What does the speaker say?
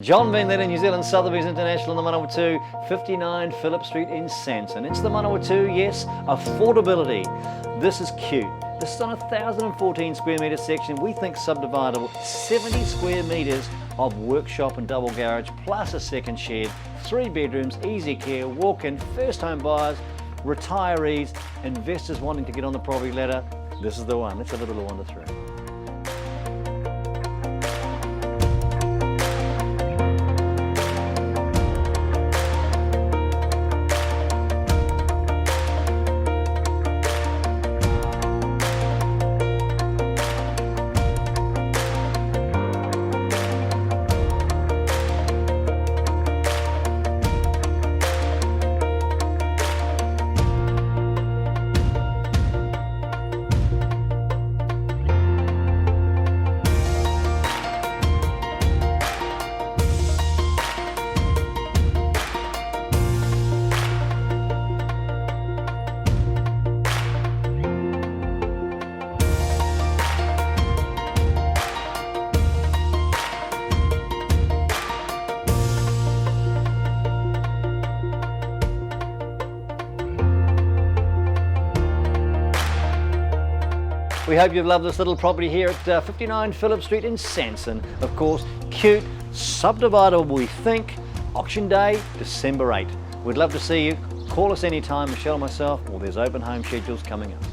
John Van Leder, New Zealand Subdivision International in the Manawatu, 59 Phillips Street in Sanson. It's the Manawatu, yes, affordability. This is cute. This is on a 1,014 square metre section. We think subdividable, 70 square metres of workshop and double garage, plus a second shed, 3 bedrooms, easy care, walk-in, first home buyers, retirees, investors wanting to get on the property ladder. This is the one. Let's have a little wander through. We hope you've loved this little property here at 59 Phillips Street in Sanson. Of course, cute, subdividable, we think. Auction day, December 8. We'd love to see you. Call us anytime, Michelle or myself, or there's open home schedules coming up.